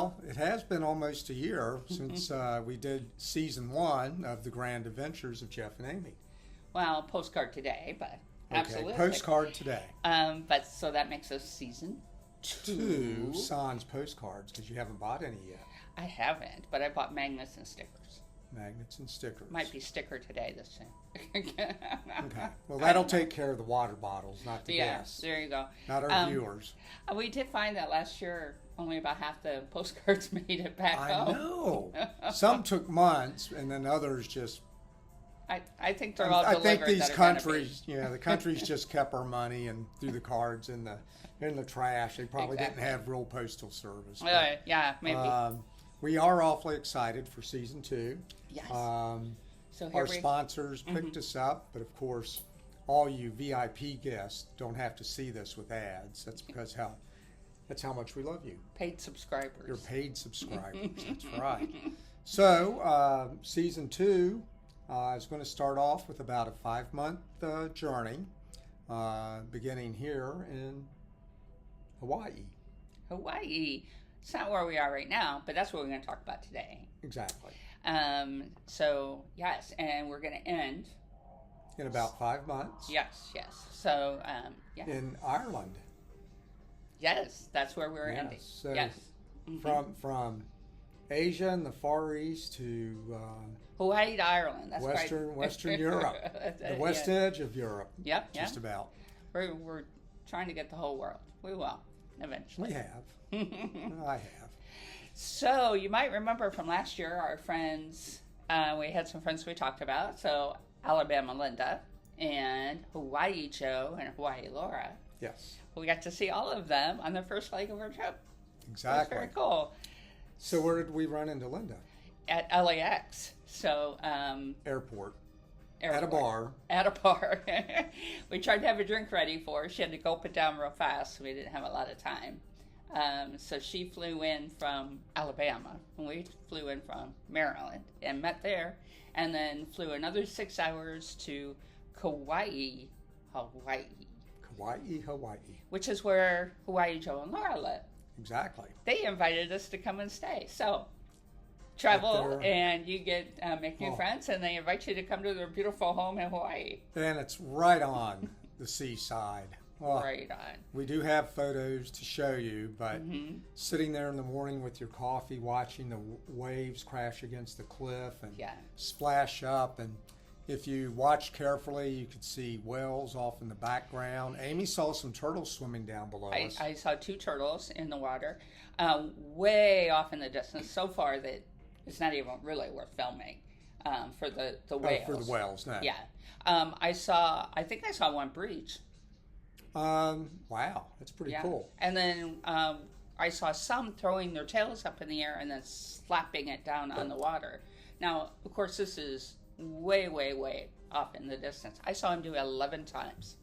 Well, it has been almost a year since we did season 1 of the Grand Adventures of Jeff and Amy. Well, postcard today, but absolutely. Postcard today. But so that makes us season 2. 2 sans postcards, because you haven't bought any yet. I haven't, but I bought magnets and stickers. Magnets and stickers. Might be sticker today this time. Okay. Well, that'll take care of the water bottles, not the guests. There you go. Not our viewers. We did find that last year only about half the postcards made it back home. I know. Some took months, and then others just... I think they're all delivered. I think these countries, the countries just kept our money and threw the cards in the trash. They probably didn't have real postal service. But, yeah, maybe. We are awfully excited for season 2. Yes. So our sponsors picked us up, but of course, all you VIP guests don't have to see this with ads. That's because that's how much we love you. Paid subscribers. You're paid subscribers. That's right. So season 2 is going to start off with about a 5-month journey, beginning here in Hawaii. Hawaii. It's not where we are right now, but that's what we're going to talk about today. Exactly. So, yes, and we're going to end in about 5 months. Yes. So, yeah. In Ireland. Yes, that's where we're ending. So yes. From Asia and the Far East to Hawaii to Ireland. That's Western Europe, the west edge of Europe. Yep. Just about. We're trying to get the whole world. We will eventually. We have. I have. So you might remember from last year, our friends. We had some friends we talked about. So Alabama Linda and Hawaii Joe and Hawaii Laura. Yes. We got to see all of them on the first leg of our trip. Exactly. It was very cool. So where did we run into Linda? At LAX. So Airport. At a bar. At a bar. We tried to have a drink ready for her. She had to gulp it down real fast, so we didn't have a lot of time. So she flew in from Alabama, and we flew in from Maryland and met there, and then flew another 6 hours to Kauai, Hawaii. Hawaii. Which is where Hawaii Joe and Laura live. Exactly. They invited us to come and stay. So travel and you get make new friends, and they invite you to come to their beautiful home in Hawaii. And it's right on the seaside. Right on. We do have photos to show you, but sitting there in the morning with your coffee, watching the waves crash against the cliff and splash up, and if you watch carefully, you could see whales off in the background. Amy saw some turtles swimming down below us. I saw 2 turtles in the water, way off in the distance, so far that it's not even really worth filming for the whales. For the whales, no. Yeah. I think I saw one breach. Wow, that's pretty cool. And then I saw some throwing their tails up in the air and then slapping it down on the water. Now, of course, this is way, way, way off in the distance. I saw him do it 11 times.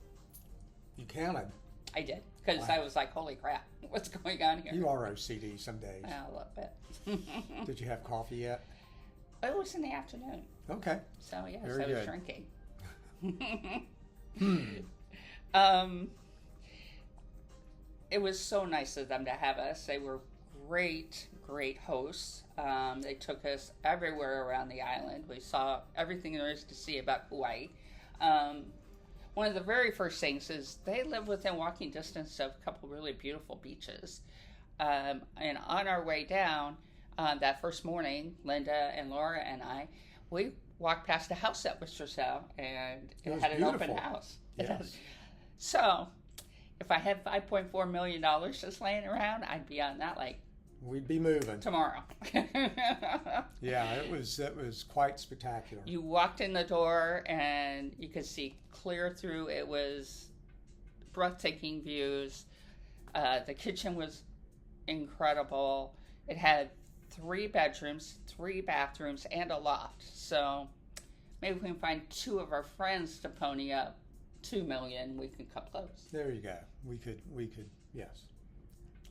You counted? I did, because I was like, holy crap, what's going on here? You are OCD some days. A little bit. Did you have coffee yet? It was in the afternoon. Okay. So, yes, Very I was good. drinking. It was so nice of them to have us. They were great hosts. They took us everywhere around the island. We saw everything there is to see about Hawaii. One of the very first things is they live within walking distance of a couple really beautiful beaches. And on our way down, that first morning, Linda and Laura and I, we walked past a house that was for sale, and it had an open house. Yes. So, if I had $5.4 million just laying around, I'd be on that like we'd be moving tomorrow. Yeah, it was quite spectacular. You walked in the door and you could see clear through. It was breathtaking views. The kitchen was incredible. It had 3 bedrooms, 3 bathrooms, and a loft. So maybe we can find 2 of our friends to pony up $2 million. We can come close. There you go. We could. Yes.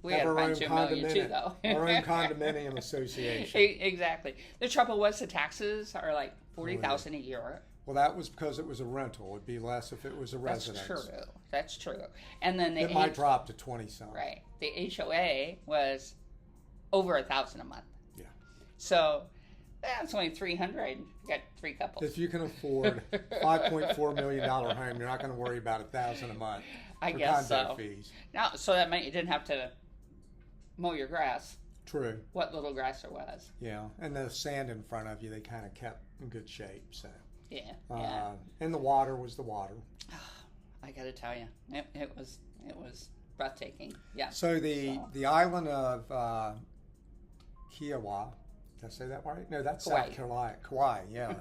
We had to find $2 million too, though. Our own condominium association. Exactly. The trouble was the taxes are like $40,000 a year. Well, that was because it was a rental. It'd be less if it was a residence. That's true. And then it might drop to 20 something. Right. The HOA was over 1,000 a month. Yeah. So that's only 300. You got 3 couples. If you can afford $5.4 million home, you're not going to worry about $1,000 a month I for guess condo so. fees. Now, so that meant you didn't have to mow your grass. True. What little grass there was. Yeah, and the sand in front of you, they kind of kept in good shape. So. Yeah. And the water was the water. I got to tell you, it was breathtaking. Yeah. So the island of Kiowa. Did I say that right? No, that's Kauai. South Carolina. Kauai, yeah.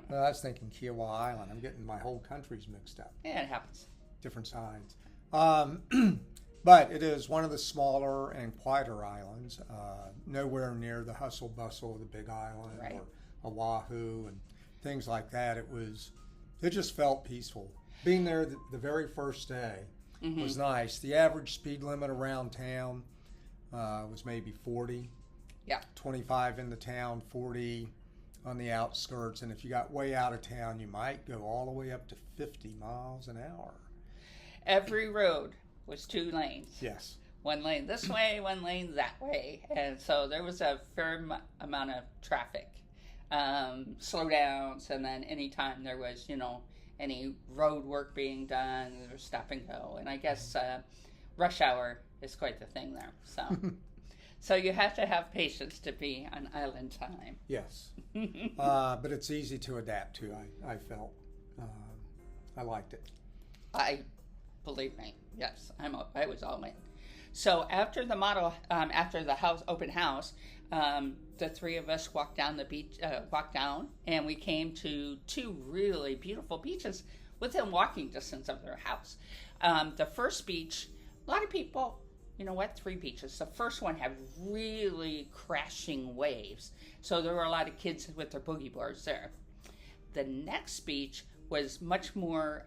Well, I was thinking Kiowa Island. I'm getting my whole countries mixed up. Yeah, it happens. Different sides. But it is one of the smaller and quieter islands. Nowhere near the hustle bustle of the Big Island Right. or Oahu and things like that. It just felt peaceful. Being there the very first day was nice. The average speed limit around town was maybe 40. Yeah. 25 in the town, 40 on the outskirts. And if you got way out of town, you might go all the way up to 50 miles an hour. Every road was 2 lanes. Yes. 1 lane this way, 1 lane that way. And so there was a fair amount of traffic. Slowdowns, and then anytime there was, any road work being done, there was stop and go. And I guess rush hour is quite the thing there. So so you have to have patience to be on island time. Yes. But it's easy to adapt to, I felt. I liked it. Believe me, yes, I was all in. So after the open house, the 3 of us walked down the beach, and we came to 2 really beautiful beaches within walking distance of their house. The first beach, a lot of people, 3 beaches. The first one had really crashing waves, so there were a lot of kids with their boogie boards there. The next beach was much more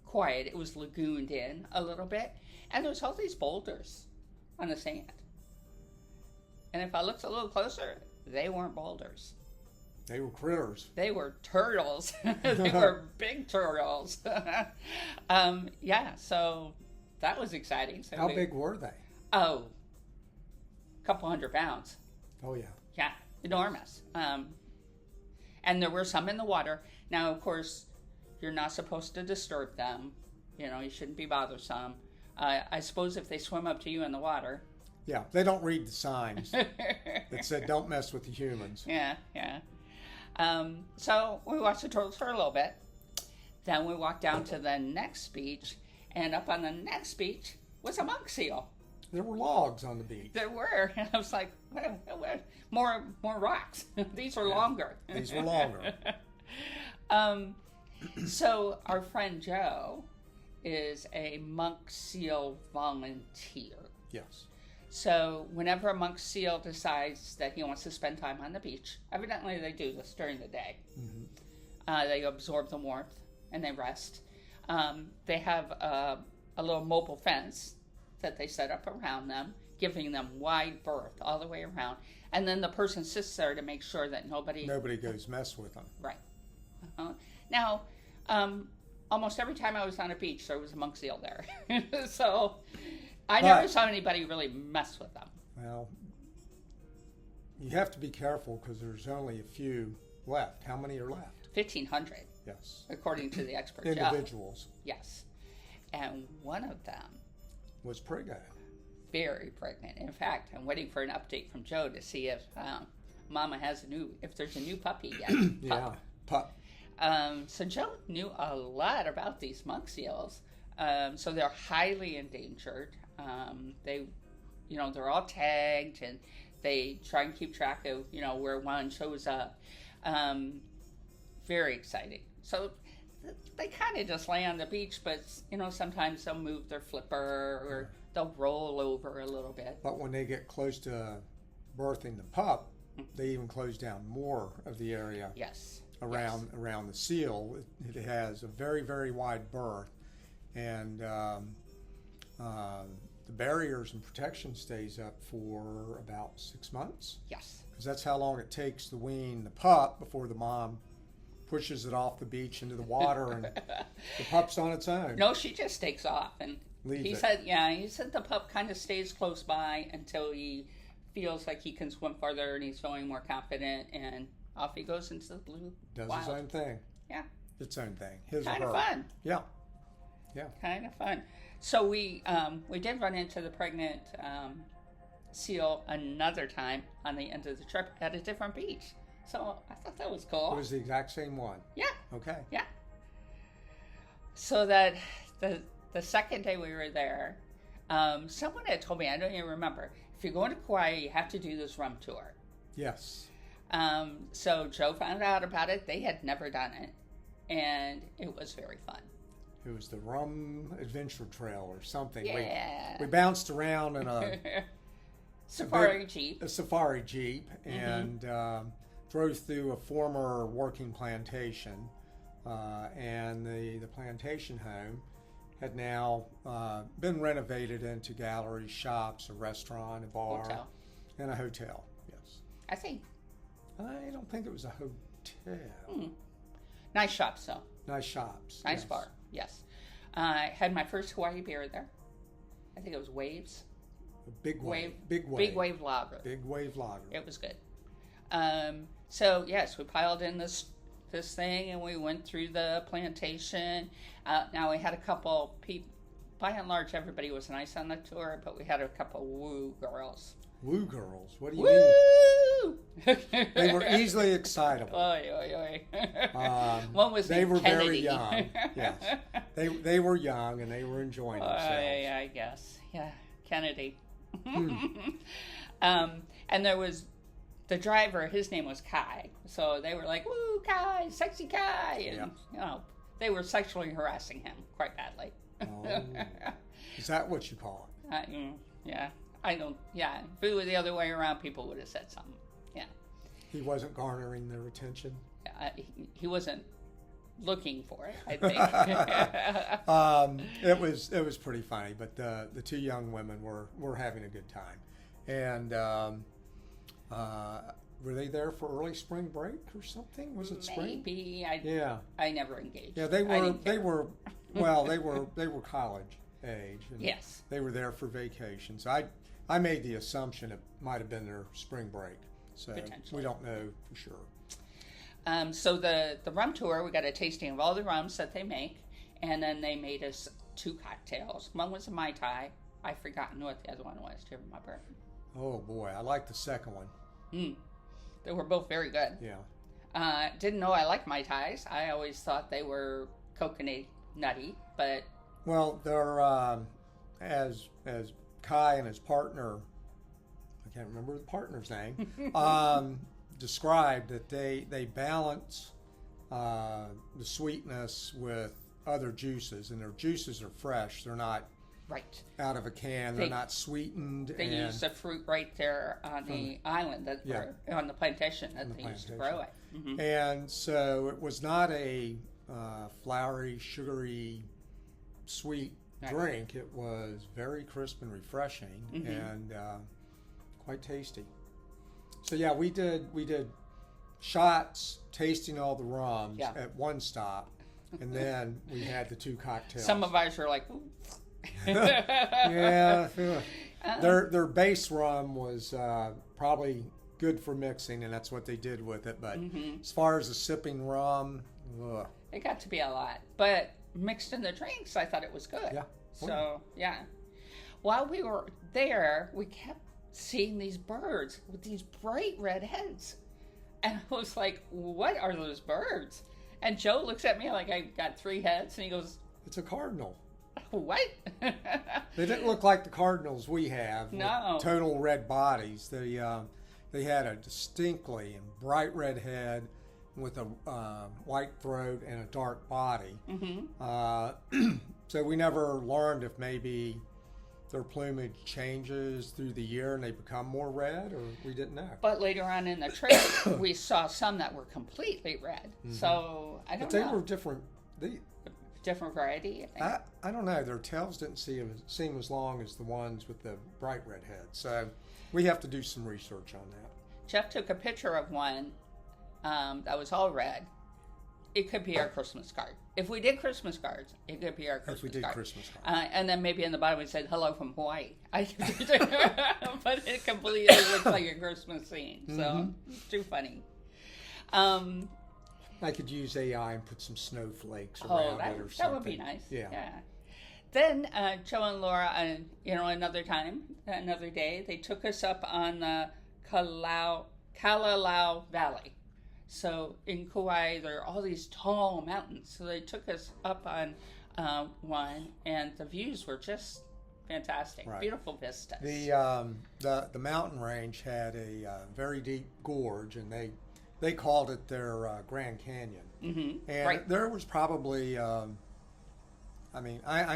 quiet. It was lagooned in a little bit, and there was all these boulders on the sand. And if I looked a little closer, they weren't boulders. They were critters. They were turtles. They were big turtles. So that was exciting. So How big were they? Oh, a couple 100 pounds. Oh, yeah. Yeah, enormous. And there were some in the water. Now, of course, you're not supposed to disturb them. You shouldn't be bothersome. I suppose if they swim up to you in the water. Yeah, they don't read the signs that said don't mess with the humans. Yeah. So we watched the turtles for a little bit. Then we walked down to the next beach, and up on the next beach was a monk seal. There were logs on the beach. There were. I was like, more rocks. These were longer. These were longer. So our friend Joe is a monk seal volunteer. Yes. So whenever a monk seal decides that he wants to spend time on the beach, evidently they do this during the day. Mm-hmm. They absorb the warmth and they rest. They have a little mobile fence that they set up around them, giving them wide berth all the way around. And then the person sits there to make sure that nobody goes mess with them. Right. Now, almost every time I was on a beach, there was a monk seal there. So I never saw anybody really mess with them. Well, you have to be careful because there's only a few left. How many are left? 1,500. Yes. According to the expert individuals. Joe. Yes. And one of them was pregnant. Very pregnant. In fact, I'm waiting for an update from Joe to see if Mama has if there's a new puppy yet. Yeah, pup. So Joe knew a lot about these monk seals. So they're highly endangered. They're all tagged, and they try and keep track of, where one shows up. Very exciting. So they kind of just lay on the beach, but, sometimes they'll move their flipper or they'll roll over a little bit. But when they get close to birthing the pup, they even close down more of the area. Yes. Around the seal. It has a very, very wide berth, and the barriers and protection stays up for about 6 months. Yes. Because that's how long it takes to wean the pup before the mom pushes it off the beach into the water and the pup's on its own. No, she just takes off, and he said the pup kind of stays close by until he feels like he can swim farther and he's feeling more confident, and off he goes into the blue Does wild. his own thing. Yeah. Its own thing. His kind or of her. fun. Yeah. Yeah. Kind of fun. So we did run into the pregnant seal another time on the end of the trip at a different beach. So I thought that was cool. It was the exact same one. Yeah. Okay. Yeah. So that the second day we were there, someone had told me, I don't even remember, if you're going to Kauai, you have to do this rum tour. Yes. So Joe found out about it. They had never done it, and it was very fun. It was the Rum Adventure Trail or something. Yeah. We bounced around in a safari jeep. A safari jeep, and drove through a former working plantation, and the plantation home had now been renovated into galleries, shops, a restaurant, a bar, Hotel. and a hotel. Yes. I think. I don't think it was a hotel. Nice shops, though. Nice shops. Nice yes. bar. Yes. I had my first Hawaii beer there. I think it was Waves. A big wave. Big Wave Lager. Big wave lager. It was good. So yes, we piled in this thing and we went through the plantation. Now we had a couple people. By and large, everybody was nice on the tour, but we had a couple woo girls. Woo girls? What do you Woo! mean? They were easily excitable. Oy, oy, oy. Um, One was they were Kennedy. very young. Yes, they were young and they were enjoying themselves. I guess, yeah, Kennedy. And there was the driver. His name was Kai, so they were like, "Woo, Kai, sexy Kai," and they were sexually harassing him quite badly. Oh. Is that what you call it? Yeah. I don't. Yeah, if it was the other way around, people would have said something. Yeah. He wasn't garnering their attention. He wasn't looking for it, I think. It was pretty funny, but the two young women were having a good time, and were they there for early spring break or something? Was it spring? Maybe. I never engaged. Yeah, they were. Well, they were college age. And yes. They were there for vacations. I made the assumption it might have been their spring break, so we don't know for sure. So the rum tour, we got a tasting of all the rums that they make, and then they made us 2 cocktails. One was a Mai Tai. I've forgotten what the other one was. Do you remember? Oh boy, I like the second one. They were both very good. Yeah. Didn't know I liked Mai Tais. I always thought they were coconut nutty, but well, they're as Kai and his partner, I can't remember the partner's name, described that they balance the sweetness with other juices, and their juices are fresh. They're not out of a can. They're not sweetened. They use the fruit right there on the island on the plantation that they used to grow it. Mm-hmm. And so it was not a flowery, sugary, sweet drink. It was very crisp and refreshing, and quite tasty. So yeah, we did shots, tasting all the rums at one stop, and then we had the 2 cocktails. Some of ours were like, ooh. Yeah, their base rum was probably good for mixing, and that's what they did with it. But as far as the sipping rum, it got to be a lot. But mixed in the drinks, I thought it was good. Yeah. So yeah, while we were there, we kept seeing these birds with these bright red heads, and I was like, "What are those birds?" And Joe looks at me like I got 3 heads, and he goes, "It's a cardinal." What? They didn't look like the cardinals we have. No. With total red bodies. They had a distinctly and bright red head with a white throat and a dark body. So we never learned if maybe their plumage changes through the year and they become more red, or we didn't know. But later on in the trip, we saw some that were completely red. So I don't know. But they were different. Different variety, I think. I don't know. Their tails didn't seem as long as the ones with the bright red heads. So we have to do some research on that. Jeff took a picture of one that was all red. it could be our Christmas card. If we did Christmas cards, it could be our Christmas card. If we did Christmas cards. And then maybe in the bottom we said, hello from Hawaii. But it completely looks like a Christmas scene. So, it's too funny. I could use AI and put some snowflakes around it or something. That would be nice. Yeah. Then Joe and Laura, another day, they took us up on the Kalalau Valley. So in Kauai, there are all these tall mountains. So they took us up on one, and the views were just fantastic. Right. Beautiful vistas. The mountain range had a very deep gorge, and they called it their Grand Canyon. Mm-hmm. And there was probably, I'm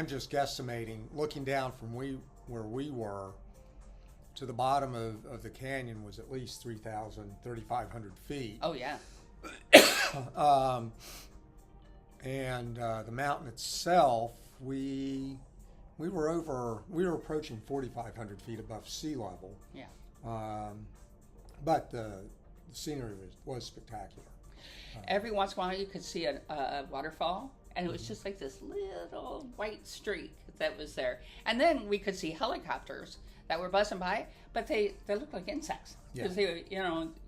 just guesstimating, looking down from where we were to the bottom of the canyon was at least 3,500 feet. Oh, yeah. And the mountain itself, we were approaching 4,500 feet above sea level. Yeah. But the scenery was spectacular. Every once in a while you could see a waterfall, and it was just like this little white streak that was there. And then we could see helicopters that were buzzing by, but they looked like insects. Because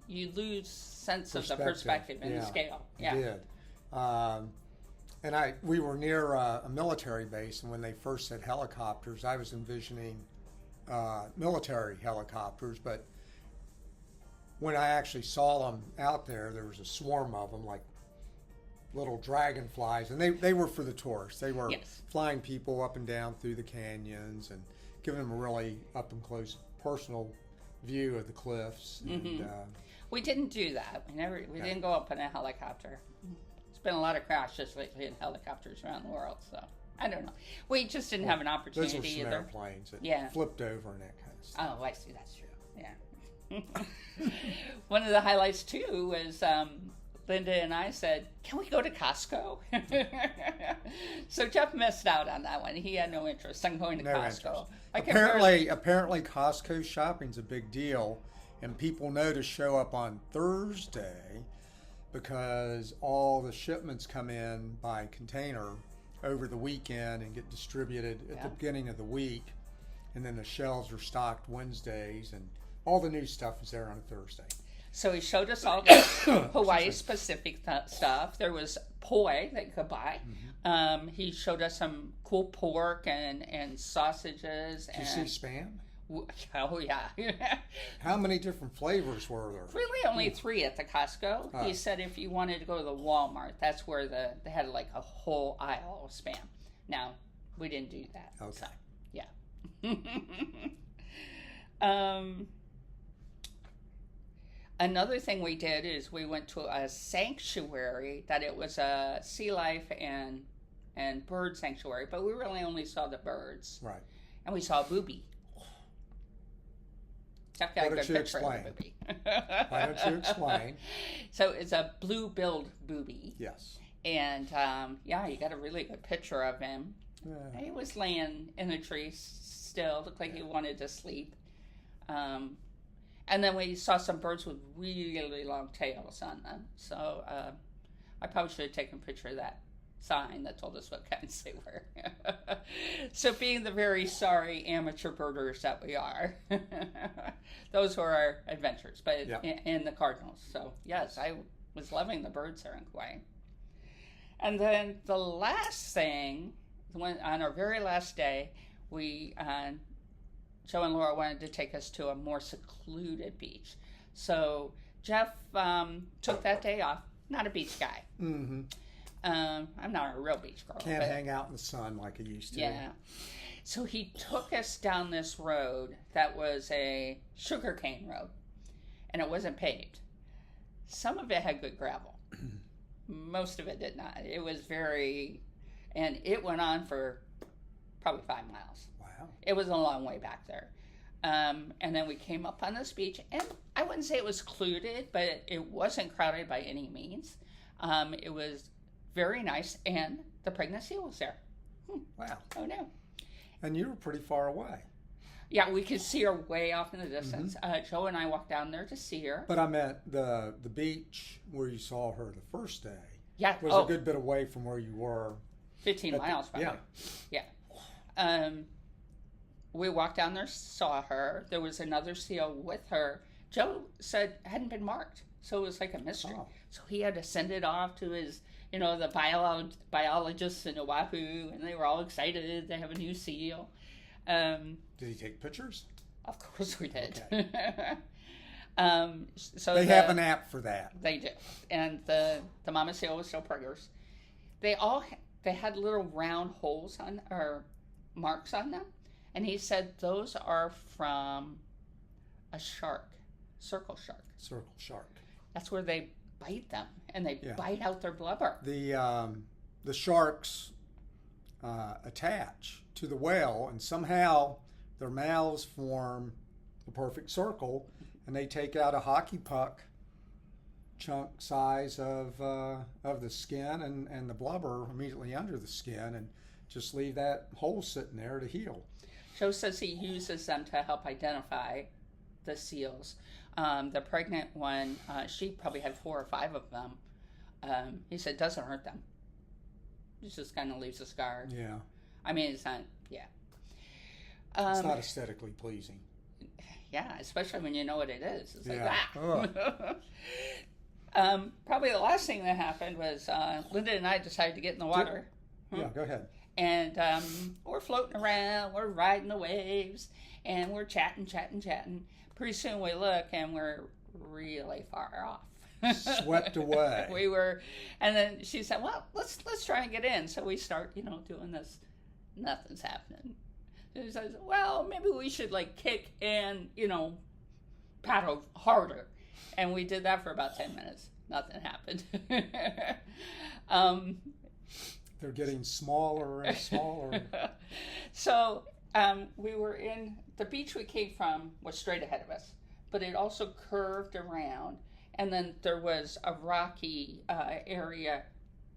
you lose sense of the perspective and the scale. Yeah. You did. And we were near a military base, and when they first said helicopters, I was envisioning military helicopters, but when I actually saw them out there was a swarm of them, like little dragonflies, and they were for the tourists. They were flying people up and down through the canyons and giving them a really up and close personal view of the cliffs. Mm-hmm. And, we didn't do that. We didn't go up in a helicopter. There's been a lot of crashes lately in helicopters around the world, so I don't know. We just didn't have an opportunity either. Those were some airplanes that flipped over and that kind of stuff. Oh, I see. That's true. Yeah. One of the highlights too was Linda and I said, "Can we go to Costco?" So Jeff missed out on that one. He had no interest in going to Costco. Apparently, Costco shopping's a big deal, and people know to show up on Thursday because all the shipments come in by container over the weekend and get distributed at the beginning of the week, and then the shelves are stocked Wednesdays, and all the new stuff is there on a Thursday. So he showed us all the Hawaii-specific stuff. There was poi that you could buy. Mm-hmm. He showed us some cool pork and sausages. Did you see Spam? Oh, yeah. How many different flavors were there? Really only 3 at the Costco. He said if you wanted to go to the Walmart, that's where they had like a whole aisle of Spam. Now, we didn't do that. Okay. So, yeah. Another thing we did is we went to a sanctuary that it was a sea life and bird sanctuary, but we really only saw the birds. Right. And we saw a booby. Jeff got a good picture of the booby. Why don't you explain? So it's a blue-billed booby. Yes. And you got a really good picture of him. Yeah. He was laying in a tree still, looked like he wanted to sleep. And then we saw some birds with really long tails on them. So I probably should have taken a picture of that sign that told us what kinds they were. So being the very sorry amateur birders that we are, those were our adventures, but in the Cardinals. So yes, I was loving the birds there in Kauai. And then the last thing, on our very last day, Joe and Laura wanted to take us to a more secluded beach. So Jeff took that day off. Not a beach guy. Mm-hmm. I'm not a real beach girl. Can't hang out in the sun like I used to. Yeah. So he took us down this road that was a sugarcane road, and it wasn't paved. Some of it had good gravel. Most of it did not. It was and it went on for probably 5 miles. Wow. It was a long way back there. And then we came up on this beach, and I wouldn't say it was secluded, but it wasn't crowded by any means. It was very nice, and the pregnant seal was there. Wow. Oh, no. And you were pretty far away. Yeah, we could see her way off in the distance. Mm-hmm. Joe and I walked down there to see her. But I meant the beach where you saw her the first day Yeah. Was a good bit away from where you were. 15 miles probably. Yeah. We walked down there, saw her. There was another seal with her. Joe said it hadn't been marked, so it was like a mystery. Oh. So he had to send it off to his, the biologists in Oahu, and they were all excited to have a new seal. Did he take pictures? Of course we did. Okay. So they have an app for that. They do, and the mama seal was still preggers. They had little round holes or marks on them, and he said those are from a shark, circle shark. Circle shark. That's where they bite them, and they bite out their blubber. The sharks attach to the whale, and somehow their mouths form the perfect circle, and they take out a hockey puck chunk size of the skin and the blubber immediately under the skin, and just leave that hole sitting there to heal. Joe says he uses them to help identify the seals. The pregnant one, she probably had 4 or 5 of them. He said it doesn't hurt them. It just kind of leaves a scar. Yeah. I mean, it's not, it's not aesthetically pleasing. Yeah, especially when you know what it is. It's like, ah. Probably the last thing that happened was Linda and I decided to get in the water. Yeah, go ahead. And we're floating around, we're riding the waves, and we're chatting. Pretty soon we look, and we're really far off. Swept away. We were, and then she said, well, let's try and get in. So we start, doing this. Nothing's happening. She says, well, maybe we should kick and, paddle harder. And we did that for about 10 minutes. Nothing happened. They're getting smaller and smaller. So we were in, the beach we came from was straight ahead of us, but it also curved around. And then there was a rocky area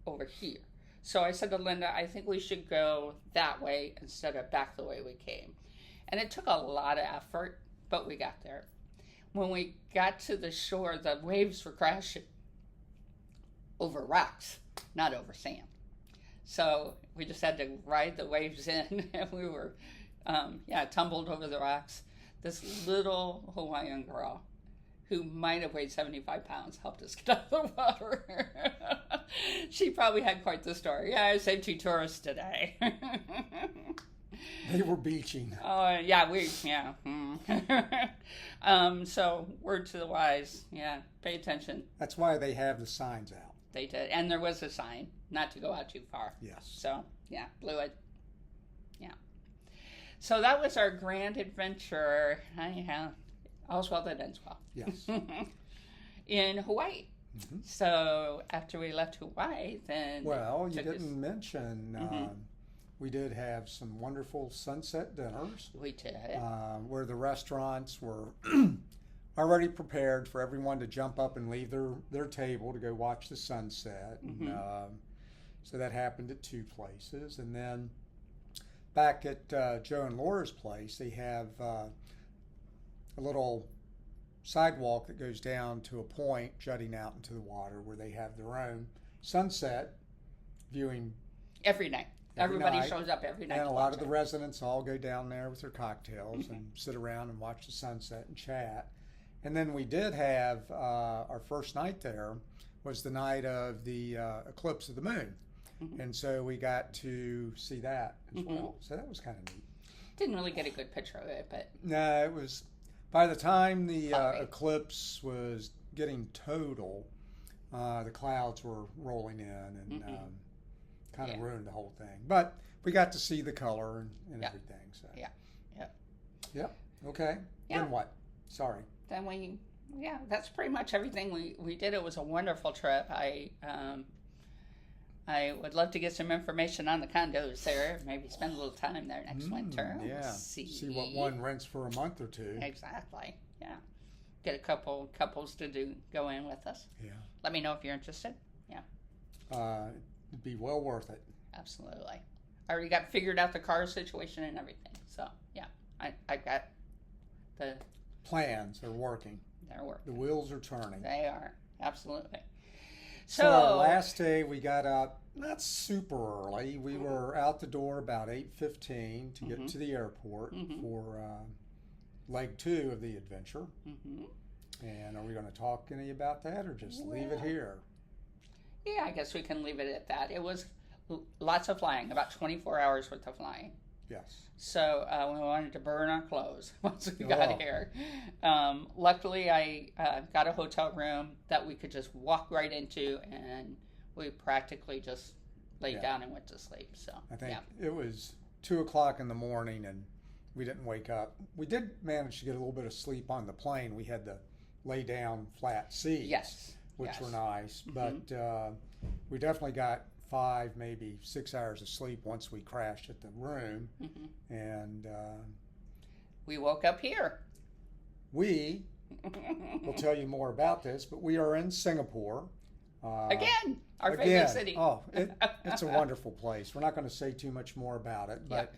over here. So I said to Linda, I think we should go that way instead of back the way we came. And it took a lot of effort, but we got there. When we got to the shore, the waves were crashing over rocks, not over sand. So we just had to ride the waves in, and we were, tumbled over the rocks. This little Hawaiian girl, who might have weighed 75 pounds, helped us get out of the water. She probably had quite the story. Yeah, I saved 2 tourists today. They were beaching. Oh, yeah, so, word to the wise. Yeah, pay attention. That's why they have the signs out. They did. And there was a sign not to go out too far. Yes. So, blew it. Yeah. So that was our grand adventure. All's well that ends well. Yes. In Hawaii. Mm-hmm. So after we left Hawaii, then... Well, you didn't mention... we did have some wonderful sunset dinners. We did. Where the restaurants were already prepared for everyone to jump up and leave their table to go watch the sunset. Mm-hmm. And, so that happened at 2 places. And then back at Joe and Laura's place, they have a little sidewalk that goes down to a point jutting out into the water where they have their own sunset viewing. Every night. Everybody shows up every night. And a lot of the residents all go down there with their cocktails and sit around and watch the sunset and chat. And then we did have our first night there was the night of the eclipse of the moon. Mm-hmm. And so we got to see that as well. So that was kind of neat. Didn't really get a good picture of it, but... No, it was... By the time the eclipse was getting total, the clouds were rolling in and kind of ruined the whole thing. But we got to see the color and everything. So. Yep. Okay. Yeah. Then what? Sorry. Then that's pretty much everything we did. It was a wonderful trip. I would love to get some information on the condos there. Maybe spend a little time there next winter. Yeah. See what one rents for a month or 2. Exactly. Yeah. Get a couple couples to go in with us. Yeah. Let me know if you're interested. Yeah. It'd be well worth it. Absolutely. I already got figured out the car situation and everything. So yeah, I got the plans are working. They're working. The wheels are turning. They are. Absolutely. So our last day we got up not super early. We were out the door about 8:15 to get to the airport for leg 2 of the adventure. And are we going to talk any about that or just leave it here? Yeah, I guess we can leave it at that. It was lots of flying, about 24 hours worth of flying. Yes. So we wanted to burn our clothes once we got here. Luckily, I got a hotel room that we could just walk right into, and we practically just laid down and went to sleep. So I think it was 2 o'clock in the morning, and we didn't wake up. We did manage to get a little bit of sleep on the plane. We had the lay down flat seats, which were nice, but we definitely got 5, maybe 6 hours of sleep once we crashed at the room, and we woke up here. We will tell you more about this, but we are in Singapore. Again, our favorite city. Oh, it's a wonderful place. We're not going to say too much more about it, but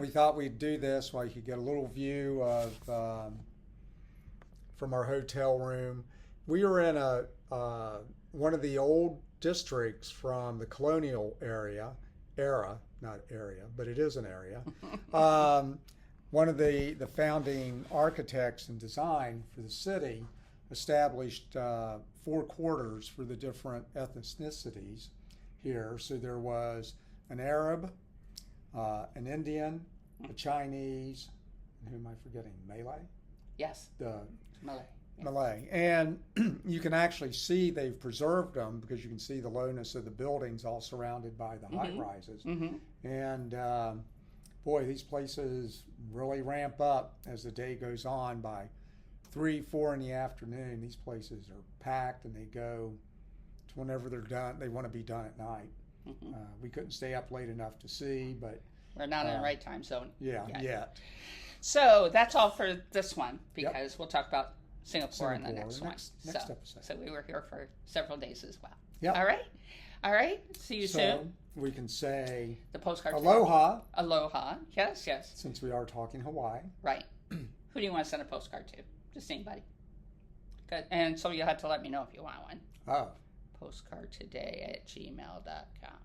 we thought we'd do this while you could get a little view of from our hotel room. We were in one of the old districts from the colonial era, but it is an area. One of the founding architects and design for the city established 4 quarters for the different ethnicities here. So there was an Arab, an Indian, a Chinese, and who am I forgetting? Malay? Yes. Malay. Malay. And you can actually see they've preserved them because you can see the lowness of the buildings all surrounded by the high rises. And boy, these places really ramp up as the day goes on. By 3, 4 in the afternoon, these places are packed and they go to whenever they're done. They want to be done at night. We couldn't stay up late enough to see, but we're not in the right time zone. Yet. So that's all for this one because we'll talk about Singapore in the next one. Next episode. So we were here for several days as well. Yep. All right. See you soon. We can say the postcard. Aloha. Aloha. Yes. Since we are talking Hawaii. Right. Who do you want to send a postcard to? Just anybody. Good. And so you'll have to let me know if you want one. Oh. Postcardtoday@gmail.com.